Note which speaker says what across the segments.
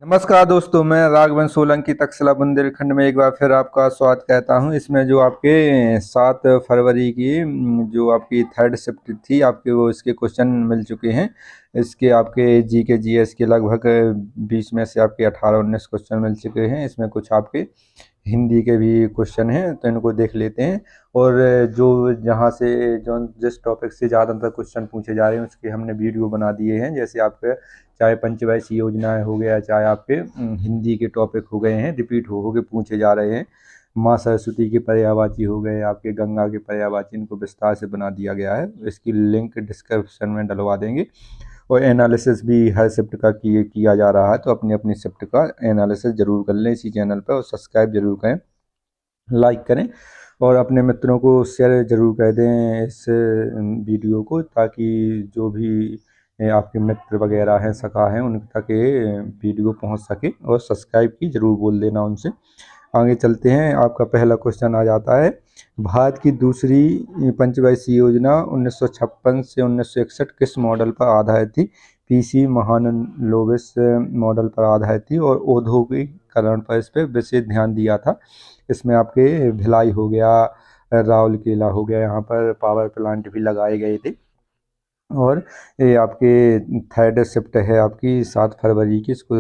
Speaker 1: नमस्कार दोस्तों, मैं राघवन सोलंकी तक्षशिला बुंदेलखंड में एक बार फिर आपका स्वागत कहता हूं। इसमें जो आपके 7 फरवरी की जो आपकी थर्ड शिफ्ट थी आपके, वो इसके क्वेश्चन मिल चुके हैं। इसके आपके जी के जीएस के लगभग 20 में से आपके 18-19 क्वेश्चन मिल चुके हैं। इसमें कुछ आपके हिंदी के भी क्वेश्चन हैं, तो इनको देख लेते हैं। और जो जहाँ से जो जिस टॉपिक से ज़्यादातर क्वेश्चन पूछे जा रहे हैं उसके हमने वीडियो बना दिए हैं। जैसे आपके चाहे पंचवैसी योजनाएं हो गया, चाहे आपके हिंदी के टॉपिक हो गए हैं, रिपीट हो के पूछे जा रहे हैं। माँ सरस्वती के पर्यायवाची हो गए, आपके गंगा के पर्यायवाची, इनको विस्तार से बना दिया गया है। इसकी लिंक डिस्क्रिप्शन में डलवा देंगे। और एनालिसिस भी हर शिफ्ट का किया जा रहा है, तो अपनी अपनी शिफ्ट का एनालिसिस जरूर कर लें इसी चैनल पर, और सब्सक्राइब जरूर करें, लाइक करें और अपने मित्रों को शेयर जरूर कर दें इस वीडियो को, ताकि जो भी आपके मित्र वगैरह हैं, सखा हैं, उन तक ये वीडियो पहुंच सके। और सब्सक्राइब की जरूर बोल देना उनसे। आगे चलते हैं। आपका पहला क्वेश्चन आ जाता है, भारत की दूसरी पंचवैसी योजना 1956 से 1961 किस मॉडल पर आधारित थी? पीसी महालनोबिस मॉडल पर आधारित थी और औद्योगिकरण पर इस पर विशेष ध्यान दिया था। इसमें आपके भिलाई हो गया, राउरकेला हो गया, यहाँ पर पावर प्लांट भी लगाए गए थे। और ये आपके थर्ड शिफ्ट है आपकी 7 फरवरी की। इसको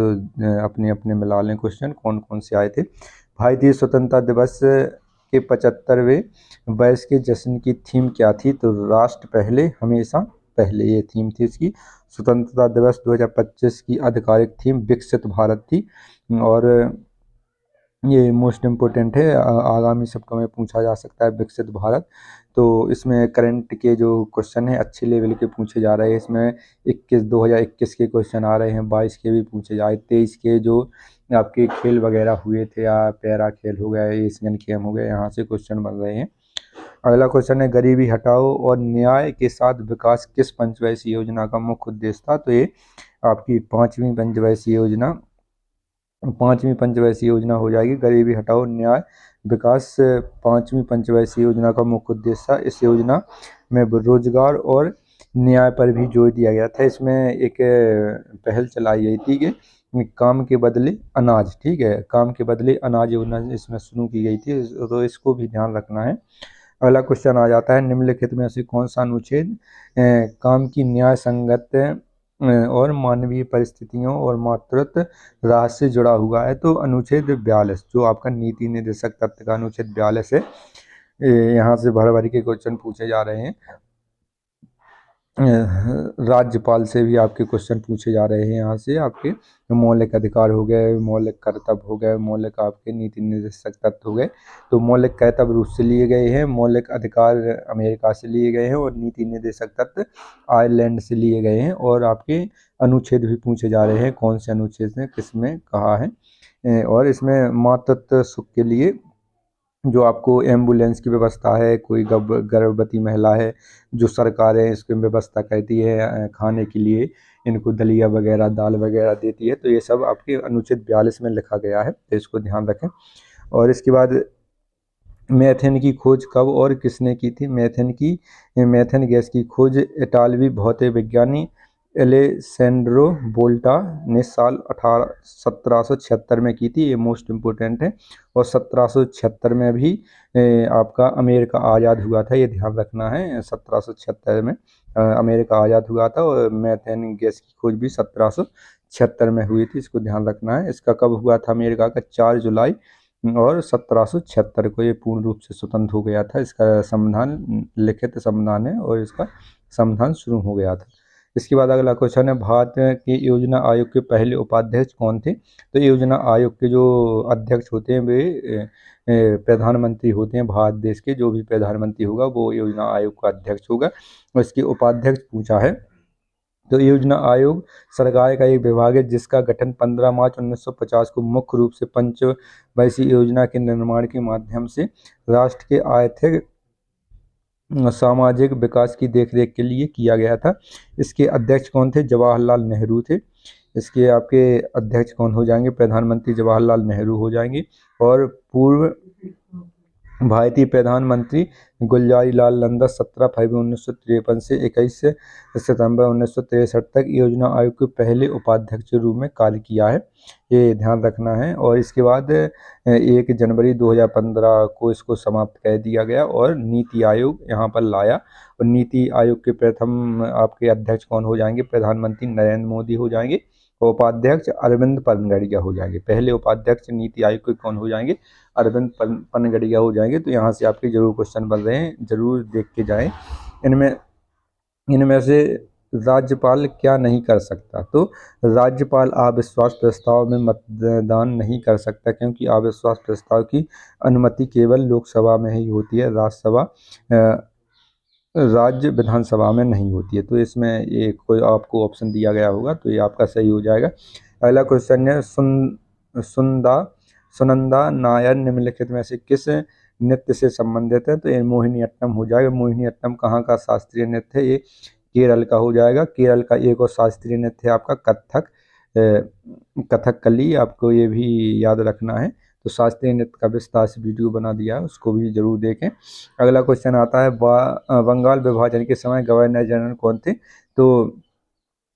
Speaker 1: अपने अपने मिला लें क्वेश्चन कौन कौन से आए थे। भारतीय स्वतंत्रता दिवस के 75वें वर्ष के जश्न की थीम क्या थी? तो राष्ट्र पहले हमेशा पहले, ये थीम थी इसकी। स्वतंत्रता दिवस 2025 की आधिकारिक थीम विकसित भारत थी। और ये मोस्ट इम्पोर्टेंट है, आगामी शिफ्टों में पूछा जा सकता है विकसित भारत। तो इसमें करंट के जो क्वेश्चन है अच्छे लेवल के पूछे जा रहे हैं। इसमें 2021 के क्वेश्चन आ रहे हैं, 22 के भी पूछे जा रहे, 23 के जो आपके खेल वगैरह हुए थे, या पैरा खेल हो गया, एशियन गेम हो गया, यहाँ से क्वेश्चन बन रहे हैं। अगला क्वेश्चन है, गरीबी हटाओ और न्याय के साथ विकास किस पंचवैसी योजना का मुख्य उद्देश्य था? तो ये आपकी पांचवी पंचवैसी योजना हो जाएगी। गरीबी हटाओ न्याय विकास 5वीं पंचवैसी योजना का मुख्य उद्देश्य था। इस योजना में रोजगार और न्याय पर भी जोर दिया गया था। इसमें एक पहल चलाई गई थी कि काम के बदले अनाज, ठीक है, काम के बदले अनाज योजना इसमें शुरू की गई थी, तो इसको भी ध्यान रखना है। अगला क्वेश्चन आ जाता है, निम्नलिखित में से कौन सा अनुच्छेद काम की न्याय संगत और मानवीय परिस्थितियों और मातृत्व राज से जुड़ा हुआ है? तो अनुच्छेद 42 जो आपका नीति निर्देशक तत्व का अनुच्छेद 42 है। यहाँ से भर भर के क्वेश्चन पूछे जा रहे हैं। राज्यपाल से भी आपके क्वेश्चन पूछे जा रहे हैं। यहाँ से आपके मौलिक अधिकार हो गए, मौलिक कर्तव्य हो गए, मौलिक आपके नीति निर्देशक तत्व हो गए। तो मौलिक कर्तव्य रूस से लिए गए हैं, मौलिक अधिकार अमेरिका से लिए गए हैं, और नीति निर्देशक तत्व आयरलैंड से लिए गए हैं। और आपके अनुच्छेद भी पूछे जा रहे हैं, कौन से अनुच्छेद ने किसमें कहा है। और इसमें मातृत्व सुख के लिए जो आपको एम्बुलेंस की व्यवस्था है, कोई गर्भवती महिला है, जो सरकारें इसकी व्यवस्था करती है खाने के लिए, इनको दलिया वगैरह, दाल वगैरह देती है, तो ये सब आपके अनुच्छेद 42 में लिखा गया है, तो इसको ध्यान रखें। और इसके बाद मेथेन की खोज कब और किसने की थी? मेथेन गैस की खोज इटालवी भौतिक विज्ञानी एलेसेंड्रो वोल्टा ने साल 1776 में की थी। ये मोस्ट इम्पोर्टेंट है। और 1776 में भी आपका अमेरिका आज़ाद हुआ था, ये ध्यान रखना है। 1776 में अमेरिका आज़ाद हुआ था, और मेथेन गैस की खोज भी 1776 में हुई थी, इसको ध्यान रखना है। इसका कब हुआ था अमेरिका का? 4 जुलाई और 1776 को ये पूर्ण रूप से स्वतंत्र हो गया था। इसका संविधान लिखित संविधान है, और इसका संविधान शुरू हो गया था। इसके बाद अगला क्वेश्चन है, भारत के योजना आयोग के पहले उपाध्यक्ष कौन थे? तो योजना आयोग के जो अध्यक्ष होते हैं वे प्रधानमंत्री होते हैं। भारत देश के जो भी प्रधानमंत्री होगा वो योजना आयोग का अध्यक्ष होगा। और इसके उपाध्यक्ष पूछा है। तो योजना आयोग सरकार का एक विभाग है जिसका गठन 15 मार्च 1950 को मुख्य रूप से पंचवैसी योजना के निर्माण के माध्यम से राष्ट्र के आर्थिक सामाजिक विकास की देखरेख के लिए किया गया था। इसके अध्यक्ष कौन थे? जवाहरलाल नेहरू थे। इसके आपके अध्यक्ष कौन हो जाएंगे? प्रधानमंत्री जवाहरलाल नेहरू हो जाएंगे। और पूर्व भारतीय प्रधानमंत्री गुलजारी लाल नंदा 17 फरवरी 1953 से 21 सितंबर 1963 तक योजना आयोग के पहले उपाध्यक्ष के रूप में कार्य किया है, ये ध्यान रखना है। और इसके बाद 1 जनवरी 2015 को इसको समाप्त कर दिया गया और नीति आयोग यहाँ पर लाया। और नीति आयोग के प्रथम आपके अध्यक्ष कौन हो जाएंगे? प्रधानमंत्री नरेंद्र मोदी हो जाएंगे। उपाध्यक्ष अरविंद पनगड़िया हो जाएंगे। पहले उपाध्यक्ष नीति आयोग के कौन हो जाएंगे? अरविंद पनगड़िया हो जाएंगे। तो यहाँ से आपके जरूर क्वेश्चन बन रहे हैं, जरूर देख के जाएं। इनमें से राज्यपाल क्या नहीं कर सकता? तो राज्यपाल अविश्वास प्रस्ताव में मतदान नहीं कर सकता, क्योंकि अविश्वास प्रस्ताव की अनुमति केवल लोकसभा में ही होती है, राज्य विधानसभा में नहीं होती है। तो इसमें एक कोई आपको ऑप्शन दिया गया होगा, तो ये आपका सही हो जाएगा। अगला क्वेश्चन है, सुनंदा नायर निम्नलिखित में से किस नृत्य से संबंधित है? तो ये मोहिनीअट्टम हो जाएगा। मोहिनीअट्टम कहाँ का शास्त्रीय नृत्य है? ये केरल का हो जाएगा। केरल का एक और शास्त्रीय नृत्य है आपका कथकली, आपको ये भी याद रखना है। तो शास्त्रीय नृत्य का विस्तार से वीडियो बना दिया है, उसको भी जरूर देखें। अगला क्वेश्चन आता है, बंगाल विभाजन के समय गवर्नर जनरल कौन थे? तो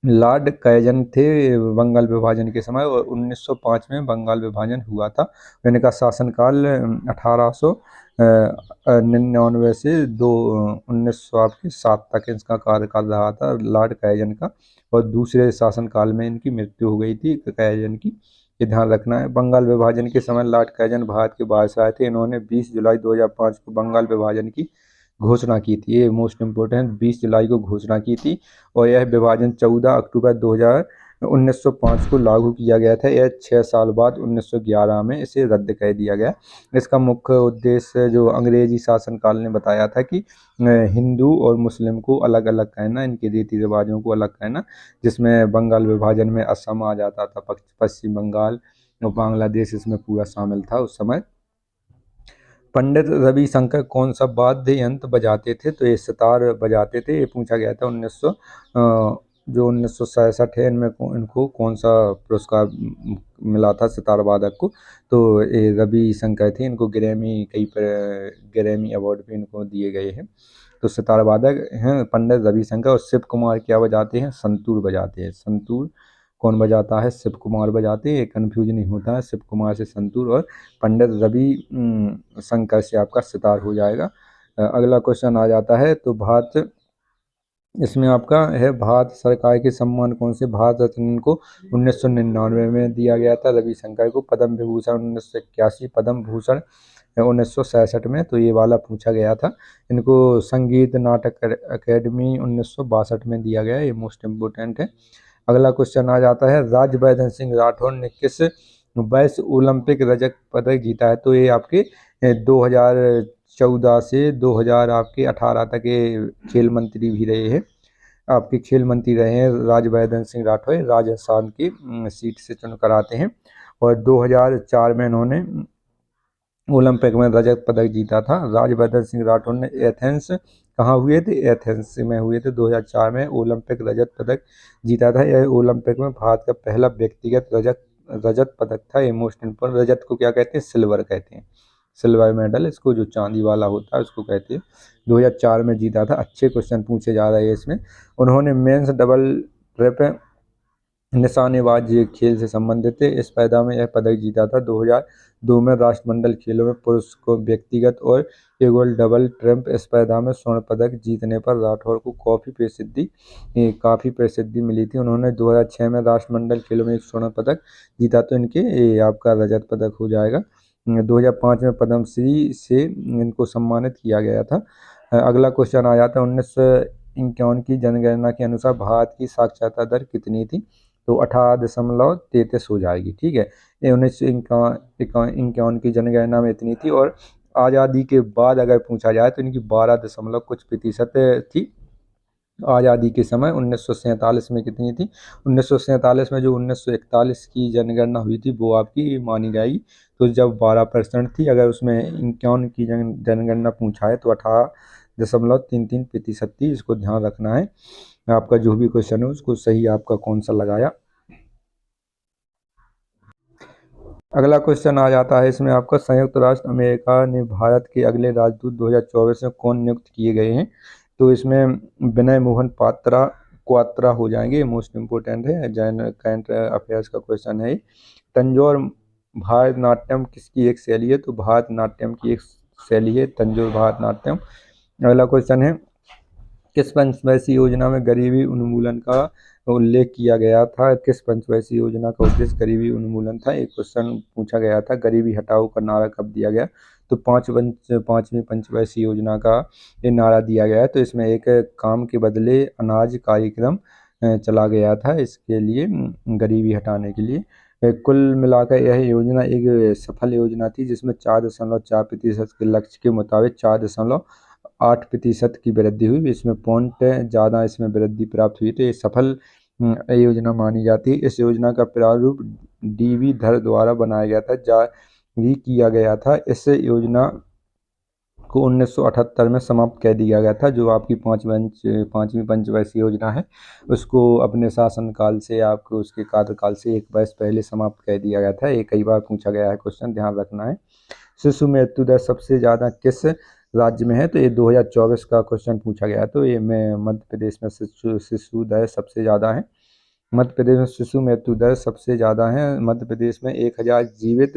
Speaker 1: लॉर्ड कायजन थे बंगाल विभाजन के समय, और 1905 में बंगाल विभाजन हुआ था। इनका शासनकाल 1899 से 1907 तक इसका कार्यकाल रहा था लॉर्ड कायजन का, और दूसरे शासनकाल में इनकी मृत्यु हो गई थी कायजन की, ये ध्यान रखना है। बंगाल विभाजन के समय लॉर्ड कायजन भारत के वायसराय थे। इन्होंने 20 जुलाई 2005 को बंगाल विभाजन की घोषणा की थी, ये मोस्ट इम्पोर्टेंट, 20 जुलाई को घोषणा की थी। और यह विभाजन 14 अक्टूबर 1905 को लागू किया गया था। यह 6 साल बाद 1911 में इसे रद्द कर दिया गया। इसका मुख्य उद्देश्य जो अंग्रेजी शासनकाल ने बताया था कि हिंदू और मुस्लिम को अलग अलग करना, इनके रीति रिवाजों को अलग करना, जिसमें बंगाल विभाजन में असम आ जाता था, पश्चिम बंगाल और बांग्लादेश इसमें पूरा शामिल था उस समय। पंडित रविशंकर कौन सा वाद्य यंत्र बजाते थे? तो ये सितार बजाते थे, ये पूछा गया था। 1967 है, इनको कौन सा पुरस्कार मिला था सितार वादक को? तो ये रविशंकर थे, इनको ग्रैमी अवार्ड भी इनको दिए गए हैं। तो सितार वादक हैं पंडित रविशंकर। और शिव कुमार क्या बजाते हैं? संतूर बजाते हैं। संतूर कौन बजाता है? शिव कुमार बजाते हैं, कन्फ्यूज नहीं होता है शिव कुमार से संतूर, और पंडित रवि शंकर से आपका सितार हो जाएगा। अगला क्वेश्चन आ जाता है, तो इसमें आपका है भारत सरकार के सम्मान कौन से? भारत रत्न को 1999 में दिया गया था रविशंकर को, पद्म विभूषण 1981, पद्म भूषण 1966 में, तो ये वाला पूछा गया था। इनको संगीत नाटक अकेडमी 1962 में दिया गया, ये मोस्ट इम्पोर्टेंट है। अगला क्वेश्चन आ जाता है, राज्यवर्धन सिंह राठौर ने किस वैश्व ओलंपिक रजत पदक जीता है? तो ये आपके 2014 से 2018 तक ये खेल मंत्री भी रहे हैं, आपके खेल मंत्री रहे हैं राज्यवर्धन सिंह राठौर, राजस्थान की सीट से चुनकर आते हैं। और 2004 में इन्होंने ओलंपिक में रजत पदक जीता था। राज्यवर्धन सिंह राठौर ने एथेंस कहाँ हुए थे? एथेंस में हुए थे। 2004 में ओलंपिक रजत पदक जीता था। यह ओलंपिक में भारत का पहला व्यक्तिगत रजत पदक था। ये मोस्ट इम्पोर्टेंट, रजत को क्या कहते हैं? सिल्वर कहते हैं, सिल्वर मेडल इसको, जो चांदी वाला होता है उसको कहते हैं। 2004 में जीता था। अच्छे क्वेश्चन पूछे जा रहे हैं इसमें। उन्होंने मेंस डबल ट्रिप निशानेबाजी खेल से संबंधित थे, इस स्पर्धा में यह पदक जीता था। 2002 में राष्ट्रमंडल खेलों में पुरुष को व्यक्तिगत और एगोल डबल ट्रम्प स्पर्धा में स्वर्ण पदक जीतने पर राठौर को काफ़ी प्रसिद्धि मिली थी। उन्होंने 2006 में राष्ट्रमंडल खेलों में एक स्वर्ण पदक जीता, तो इनके आपका रजत पदक हो जाएगा। 2005 में पद्मश्री से इनको सम्मानित किया गया था। अगला क्वेश्चन आ जाता है, 1951 की जनगणना के अनुसार भारत की साक्षरता दर कितनी थी? तो 18.33 हो जाएगी, ठीक है। ये 1951 की जनगणना में इतनी थी। और आज़ादी के बाद अगर पूछा जाए तो इनकी 12% थी। आज़ादी के समय 1947 में कितनी थी? 1947 में जो 1941 की जनगणना हुई थी वो आपकी मानी जाएगी। तो जब 12% थी, अगर उसमें 51 की जनगणना पूछा है तो 18.33% थी। इसको ध्यान रखना है। आपका जो भी क्वेश्चन है उसको सही आपका कौन सा लगाया। अगला क्वेश्चन आ जाता है इसमें आपका, संयुक्त राष्ट्र अमेरिका ने भारत के अगले राजदूत 2024 में कौन नियुक्त किए गए हैं? तो इसमें विनय मोहन क्वात्रा हो जाएंगे, मोस्ट इम्पोर्टेंट है, जैन करंट अफेयर्स का क्वेश्चन है। तंजौर भारतनाट्यम किसकी एक शैली है? तो भारतनाट्यम की एक शैली है तंजौर भारतनाट्यम। अगला क्वेश्चन है, किस पंचवर्षीय योजना में गरीबी उन्मूलन का उल्लेख किया गया था? किस पंचवर्षीय योजना का उद्देश्य गरीबी उन्मूलन था? एक क्वेश्चन पूछा गया था, गरीबी हटाओ का नारा कब दिया गया? तो पांचवी पंचवर्षीय योजना का ये नारा दिया गया है। तो इसमें एक काम के बदले अनाज कार्यक्रम चला गया था, इसके लिए गरीबी हटाने के लिए। कुल मिलाकर यह योजना एक सफल योजना थी, जिसमें 4.4% के लक्ष्य के मुताबिक 4.8% की वृद्धि हुई। इसमें पॉइंट ज़्यादा इसमें वृद्धि प्राप्त हुई, तो ये सफल योजना मानी जाती है। इस योजना का प्रारूप DV धर द्वारा बनाया गया था, जारी किया गया था। इस योजना को 1978 में समाप्त कर दिया गया था। जो आपकी पांचवी पंचवर्षीय योजना है, उसको अपने शासनकाल से आपको उसके कार्यकाल से एक वर्ष पहले समाप्त कर दिया गया था। ये कई बार पूछा गया है क्वेश्चन, ध्यान रखना है। शिशु मृत्यु दर सबसे ज़्यादा किस राज्य में है? तो ये 2024 का क्वेश्चन पूछा गया। तो ये में मध्य प्रदेश में शिशु दर सबसे ज़्यादा है। मध्य प्रदेश में शिशु मृत्यु दर सबसे ज़्यादा है। मध्य प्रदेश में 1000 जीवित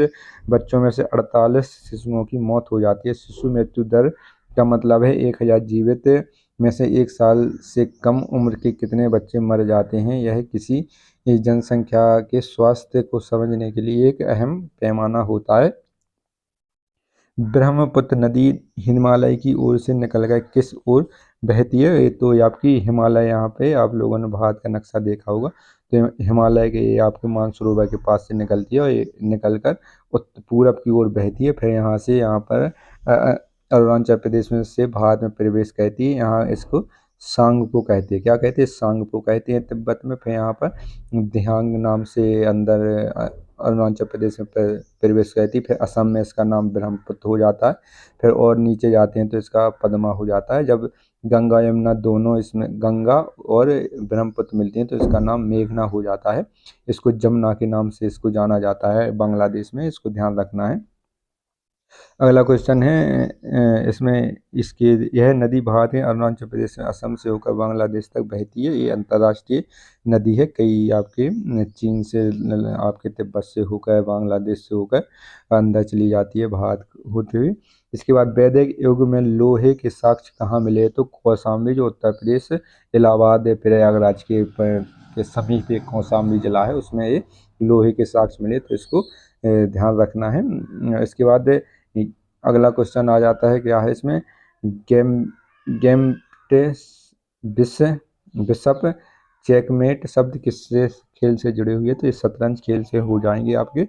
Speaker 1: बच्चों में से 48 शिशुओं की मौत हो जाती है। शिशु मृत्यु दर का मतलब है 1000 जीवित में से 1 साल से कम उम्र के कितने बच्चे मर जाते हैं। यह किसी जनसंख्या के स्वास्थ्य को समझने के लिए एक अहम पैमाना होता है। ब्रह्मपुत्र नदी हिमालय की ओर से निकलकर किस ओर बहती है? तो ये आपकी हिमालय, यहाँ पे आप लोगों ने भारत का नक्शा देखा होगा, तो हिमालय के ये आपके मानसरोवर के पास से निकलती है और ये निकलकर पूरब की ओर बहती है। फिर यहाँ से यहाँ पर अरुणाचल प्रदेश में से भारत में प्रवेश करती है। यहाँ इसको सांगपो कहते हैं। क्या कहते हैं? सांगपो कहते हैं तिब्बत में। फिर यहाँ पर दिहांग नाम से अंदर अरुणाचल प्रदेश में प्रवेश करती। फिर असम में इसका नाम ब्रह्मपुत्र हो जाता है। फिर और नीचे जाते हैं तो इसका पद्मा हो जाता है। जब गंगा यमुना दोनों इसमें गंगा और ब्रह्मपुत्र मिलती हैं तो इसका नाम मेघना हो जाता है। इसको जमुना के नाम से इसको जाना जाता है बांग्लादेश में, इसको ध्यान रखना है। अगला क्वेश्चन है इसमें इसके, यह नदी भारत में अरुणाचल प्रदेश में असम से होकर बांग्लादेश तक बहती है। ये अंतर्राष्ट्रीय नदी है। कई आपके चीन से आपके तिब्बत से होकर बांग्लादेश से होकर अंदर चली जाती है भारत होते हुए। इसके बाद वैदिक युग में लोहे के साक्ष्य कहाँ मिले? तो कौशाम्बी, जो उत्तर प्रदेश इलाहाबाद प्रयागराज के समीप एक कौशाम्बी जिला है, उसमें ये लोहे के साक्ष्य मिले, तो इसको ध्यान रखना है। इसके बाद अगला क्वेश्चन आ जाता है, क्या है इसमें, बिशप चेकमेट शब्द किससे खेल से जुड़े हुए? तो ये शतरंज खेल से हो जाएंगे आपके।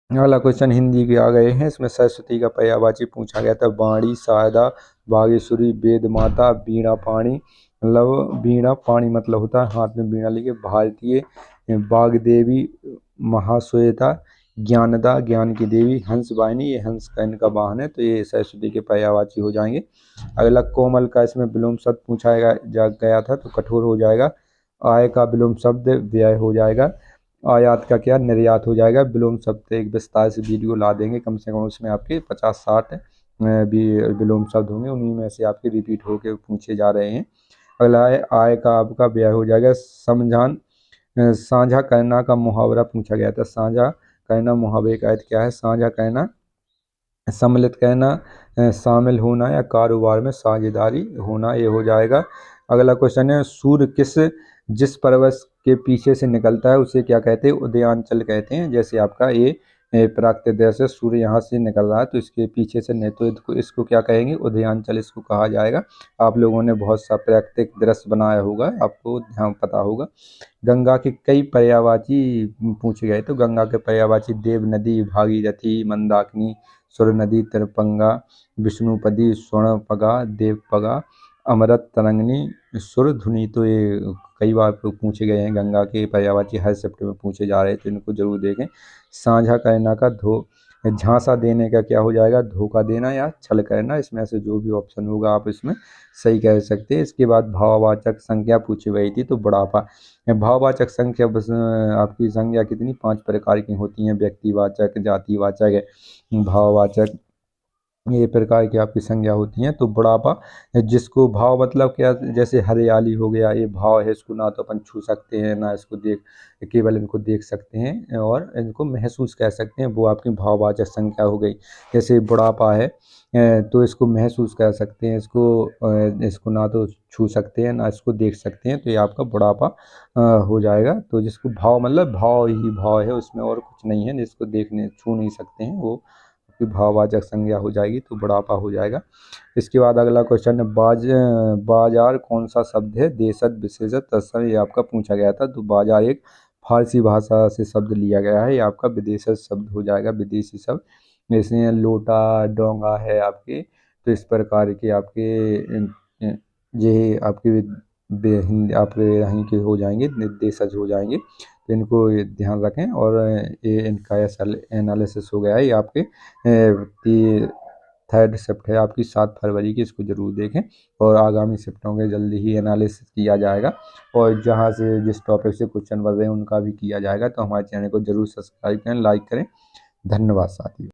Speaker 1: अगला क्वेश्चन हिंदी के आ गए हैं। इसमें सरस्वती का पर्यायवाची पूछा गया था। वाणी, शारदा, बागेश्वरी, वेद माता, वीणा पाणी। मतलब वीणा पाणी मतलब होता है हाथ में वीणा लेके। भारतीय, वाग्देवी, महाश्वेता, ज्ञानदा, ज्ञान की देवी, हंस वाहिनी, ये हंस का इनका वाहन है, तो ये सरस्वती के पर्यायवाची हो जाएंगे। अगला कोमल का इसमें विलोम शब्द पूछा गया था, तो कठोर हो जाएगा। आय का विलोम शब्द व्यय हो जाएगा। आयात का क्या, निर्यात हो जाएगा। विलोम शब्द एक विस्तार से वीडियो ला देंगे, कम से कम उसमें आपके 50-60 भी विलोम शब्द होंगे, उन्हीं में से आपके रिपीट होके पूछे जा रहे हैं। अगला है आय का आपका व्यय हो जाएगा। साझा करना का मुहावरा पूछा गया था। साझा करना मुहावरे का अर्थ क्या है? साझा करना, सम्मिलित करना, शामिल होना या कारोबार में साझेदारी होना, ये हो जाएगा। अगला क्वेश्चन है, सूर्य जिस पर्वत के पीछे से निकलता है उसे क्या कहते हैं? उदयांचल कहते हैं। जैसे आपका ये प्राकृतिक दृश्य, सूर्य यहाँ से निकल रहा है तो इसके पीछे से नहीं, तो इसको क्या कहेंगे? उदयांचल इसको कहा जाएगा। आप लोगों ने बहुत सा प्राकृतिक दृश्य बनाया होगा, आपको ध्यान पता होगा। गंगा के कई पर्यायवाची पूछे गए, तो गंगा के पर्यायवाची देव नदी, भागीरथी, मंदाकिनी, सुर नदी, तिरपंगा, विष्णुपदी, स्वर्णपगा, देवपगा, अमृत तरंगिनी, सुरधुनी। तो ये कई बार पूछे गए हैं गंगा के पर्यायवाची, हर शिफ्ट में पूछे जा रहे हैं, तो इनको जरूर देखें। साझा करना का झांसा देने का क्या हो जाएगा, धोखा देना या छल करना। इसमें से जो भी ऑप्शन होगा आप इसमें सही कह सकते हैं। इसके बाद भाववाचक संज्ञा पूछी गई थी, तो बुढ़ापा। भाववाचक संख्या बस आपकी संज्ञा कितनी 5 प्रकार की होती हैं, व्यक्तिवाचक, जातिवाचक, भाववाचक, ये प्रकार की आपकी संज्ञा होती हैं। तो बुढ़ापा, जिसको भाव मतलब क्या, जैसे हरियाली हो गया, ये भाव है, इसको ना तो अपन छू सकते हैं ना इसको देख, केवल इनको देख सकते हैं और इनको महसूस कर सकते हैं, वो आपकी भाववाचक संज्ञा हो गई। जैसे बुढ़ापा है तो इसको महसूस कर सकते हैं, इसको ना तो छू सकते हैं ना इसको देख सकते हैं, तो ये आपका बुढ़ापा हो जाएगा। तो जिसको भाव मतलब भाव ही भाव है, उसमें और कुछ नहीं है, जिसको देखने छू नहीं सकते हैं, वो की भाववाचक संज्ञा हो जाएगी, तो बुढ़ापा हो जाएगा। इसके बाद अगला क्वेश्चन है, बाजार कौन सा शब्द है, देशज विशेषज तत्सम, ये आपका पूछा गया था। तो बाजार एक फारसी भाषा से शब्द लिया गया है, ये आपका विदेशज शब्द हो जाएगा, विदेशी शब्द। जैसे लोटा, डोंगा है आपके, तो इस प्रकार के आपके ये आपके आपके यहीं के हो जाएंगे, देशज हो जाएंगे, तो इनको ये ध्यान रखें। और ये इनका एनालिसिस हो गया है, ये आपके 3rd शिफ्ट है आपकी 7 फरवरी की, इसको जरूर देखें। और आगामी शिफ्टों के जल्दी ही एनालिसिस किया जाएगा, और जहां से जिस टॉपिक से क्वेश्चन बन रहे हैं उनका भी किया जाएगा। तो हमारे चैनल को जरूर सब्सक्राइब करें, लाइक करें। धन्यवाद साथियों।